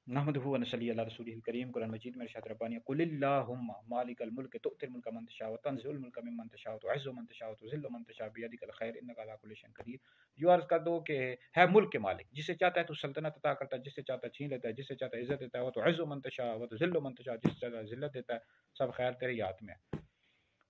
नहमदुहु व नसल्ली अला रसूलिहिल करीम। कुरान मजीद में इरशाद रब्बानी कुलिल्लाहुम्मा मालिकल मुल्क तु'तिल मुल्का मन तशा व तंज़िउल मुल्का मिम्मन तशा व तु'इज़्ज़ु मन तशा व तुज़िल्लु मन तशा बियदिकल खैर इन्नका अला कुल्लि शैइन क़दीर। यूँ अर्ज़ कर दो कि है मुल्क के मालिक, जिसे चाहता है तो सल्तनत अता करता है, जिससे चाहता है छीन लेता है, जिससे चाहता है इज़्ज़त देता है। व तु'इज़्ज़ु मन तशा व तुज़िल्लु मन तशा, जिससे चाहता है ज़िल्लत देता है। सब खैर तेरे ही हाथ में है।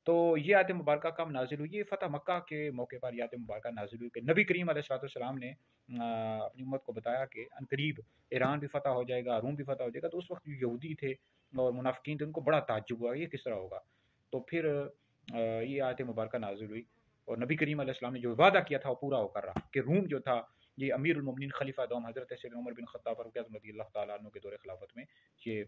तो ये आयत मुबारका कब नाज़िल हुई? ये फ़तह मक्का के मौके पर ये आयत मुबारका नाज़िल हुई कि नबी करीम अलैहिस्सलाम ने अपनी उम्मत को बताया कि अनकरीब ईरान भी फ़तह हो जाएगा, रूम भी फ़तह हो जाएगा। तो उस वक्त जो यहूदी थे और मुनाफ़िकीन थे, उनको बड़ा ताज्जुब हुआ, ये किस तरह होगा? तो फिर ये आयत मुबारका नाज़िल हुई और नबी करीम अलैहिस्सलाम ने जो वादा किया था वो पूरा होकर रहा कि रूम जो था, ये अमीरुल मोमिनीन खलीफा दोम हज़रत सैयदना उमर बिन खत्ताब फ़ारूक आज़म रज़ियल्लाहु तआला अन्हु के दौरे खिलाफत में ये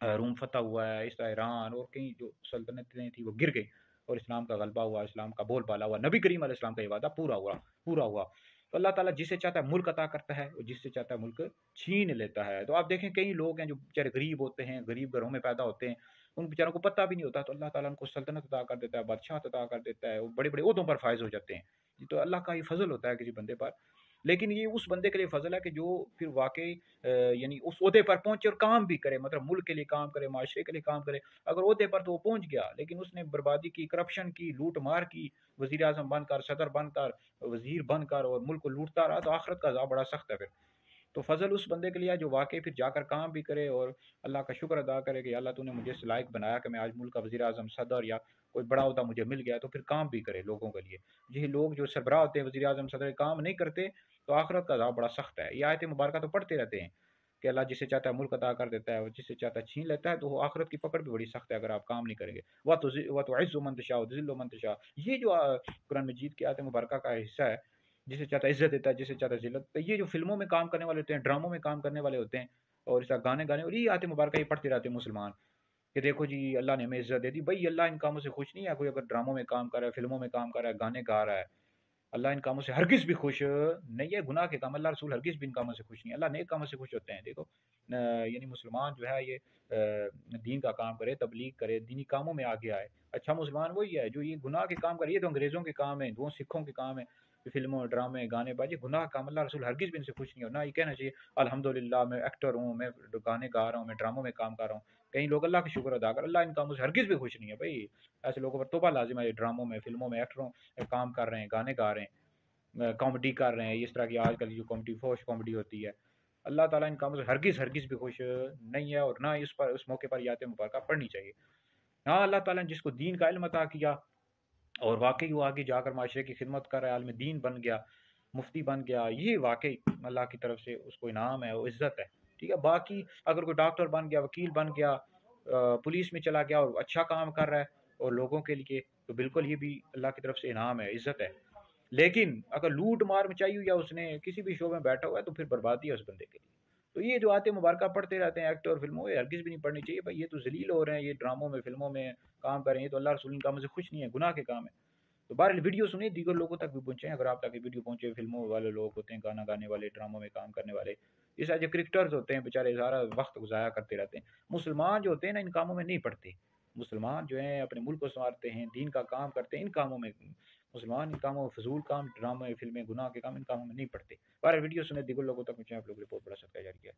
रूम फ़तह हुआ है। इस तरह ईरान और कई जो सल्तनतें थी वो गिर गई और इस्लाम का गलबा हुआ, इस्लाम का बोलबाला हुआ। नबी करीम अलैहि सलाम का ये वादा पूरा हुआ। तो अल्लाह ताला जिसे चाहता है मुल्क अता करता है और जिससे चाहता है मुल्क छीन लेता है। तो आप देखें कई लोग हैं जो बेचारे गरीब होते हैं, गरीब घरों में पैदा होते हैं, उन बेचारों को पता भी नहीं होता, तो अल्लाह ताला उनको सल्तनत अता कर देता है, बादशाहत अता कर देता है, वो बड़े-बड़े ओहदों पर फाइज़ हो जाते हैं। ये तो अल्लाह का ही फ़ज़ल होता है किसी बंदे पर। लेकिन ये उस बंदे के लिए फ़ज़ल है कि जो फिर वाक़ई यानी उस ओहदे पर पहुँचे और काम भी करे, मतलब मुल्क के लिए काम करे, माशरे के लिए काम करे। अगर ओहदे पर तो वो पहुँच गया, लेकिन उसने बर्बादी की, करप्शन की, लूट-मार की, वज़ीर-ए-आज़म बनकर, सदर बनकर, वज़ीर बनकर और मुल्क को लूटता रहा, तो आखिरत का अज़ाब बड़ा सख्त है फिर। तो फ़ज़ल उस बंदे के लिए है जो वाक़ई फिर जाकर काम भी करे और अल्लाह का शुक्र अदा करे कि अल्लाह तूने मुझे इस लायक बनाया कि मैं आज मुल्क का वज़ीर-ए-आज़म, सदर या कोई बड़ा ओहदा मुझे मिल गया, तो फिर काम भी करे लोगों के लिए। ये लोग जो सरबराह होते हैं, वज़ीर-ए-आज़म, सदर, काम नहीं करते, तो आखिरत का अज़ाब बड़ा सख्त है। ये आयत मुबारका तो पढ़ते रहते हैं कि अल्लाह जिसे चाहता है मुल्क अता कर देता है और जिससे चाहता है छीन लेता है, तो वो आखिरत की पकड़ भी बड़ी सख्त है अगर आप काम नहीं करेंगे। व तुइज़्ज़ु मन तशा व तुज़िल्लु मन तशा, ये जो कुरान मजीद की आयत मुबारका का हिस्सा है, जिसे चाहता है इज़्ज़त देता है, जिसे चाहता है ज़िल्लत। तो ये जो फ़िल्मों में काम करने वाले होते हैं, ड्रामों में काम करने वाले होते हैं और इस तरह गाने गाने और ये आयत मुबारका ये पढ़ते रहते हैं मुसलमान कि देखो जी अल्लाह ने हमें इज़्ज़त दे दी। भई अल्लाह इन कामों से खुश नहीं है। कोई अगर ड्रामों में काम कर रहा है, फ़िल्मों में काम कर रहा है, गाने गा रहा है, अल्लाह इन कामों से हरगिज़ भी खुश नहीं है। गुनाह के काम अल्लाह रसूल हरगिज़ भी इन कामों से खुश नहीं है। अल्लाह नेक कामों से खुश होते हैं। देखो यानी मुसलमान जो है ये दीन का काम करे, तबलीग करे, दीनी कामों में आगे आए। अच्छा मुसलमान वही है जो ये गुनाह के काम करे, ये तो अंग्रेज़ों के काम है, हिंदुओं सिखों के काम है। फ़िल्मों, ड्रामे, गाने बाज़ी गुनाह काम अल्लाह रसूल हरगिज़ भी इनसे खुश नहीं हो। ना ये कहना चाहिए अल्हम्दुलिल्लाह मैं एक्टर हूँ, मैं गाने गा रहा हूँ, मैं ड्रामों में काम कर रहा हूँ। कई लोग अल्लाह का शुक्र अदा कर, अल्लाह इन कामों से हरगिज़ भी खुश नहीं है भई। ऐसे लोगों पर तौबा लाज़िम है, ये ड्रामों में, फ़िल्मों में एक्टरों काम कर रहे हैं, गाने गा रहे हैं, कॉमेडी कर रहे हैं, इस तरह की आजकल की जो कॉमेडी फ़ोश कॉमेडी होती है। अल्लाह ताला इन कामों से हरगिज़ भी खुश नहीं है और ना इस पर उस मौके पर ये आयत मुबारका पढ़नी चाहिए। हाँ, अल्लाह ताला ने जिसको दीन का इल्म अता किया और वाक़ई वो आगे जाकर माशरे की खिदमत कर रहा है, आलिम दीन बन गया, मुफ्ती बन गया, ये वाक़ई अल्लाह की तरफ से उसको इनाम है, वो इज़्ज़त है। ठीक है? बाकी अगर कोई डॉक्टर बन गया, वकील बन गया, पुलिस में चला गया और अच्छा काम कर रहा है और लोगों के लिए, तो बिल्कुल ये भी अल्लाह की तरफ से इनाम है, इज़्ज़त है। लेकिन अगर लूट-मार मचाई हुई है उसने, किसी भी शो में बैठा हुआ है, तो फिर बर्बादी है उस बंदे के लिए। तो ये जो आयत मुबारका पढ़ते रहते हैं एक्टर फ़िल्मों, ये हरगिज़ भी नहीं पढ़नी चाहिए। भाई ये तो ज़लील हो रहे हैं, ये ड्रामों में, फ़िल्मों में काम कर रहे हैं, ये तो अल्लाह रसूल इन कामों से खुश नहीं है, गुनाह के काम है। तो बहरहाल वीडियो सुनिए, दीगर लोगों तक भी पहुँचाएँ। अगर आप तक ये वीडियो पहुँचे, फ़िल्मों वाले लोग होते हैं, गाना गाने वाले, ड्रामों में काम करने वाले, ये सारे जो क्रिकेटर्स होते हैं बेचारे सारा वक़्त ज़ाया करते रहते हैं। मुसलमान जो होते हैं ना इन कामों में नहीं पड़ते। मुसलमान जो हैं अपने मुल्क को सँवारते हैं, दीन का काम करते हैं, इन कामों में मुसलमान इन कामों में फ़िज़ूल काम, ड्रामे, फ़िल्में, गुनाह के काम इन कामों में नहीं पड़ते। बहरहाल वीडियो सुने, दीगर लोगों तक पहुँचाएँ। आप लोगों के लिए बहुत बड़ा सदका जारी है।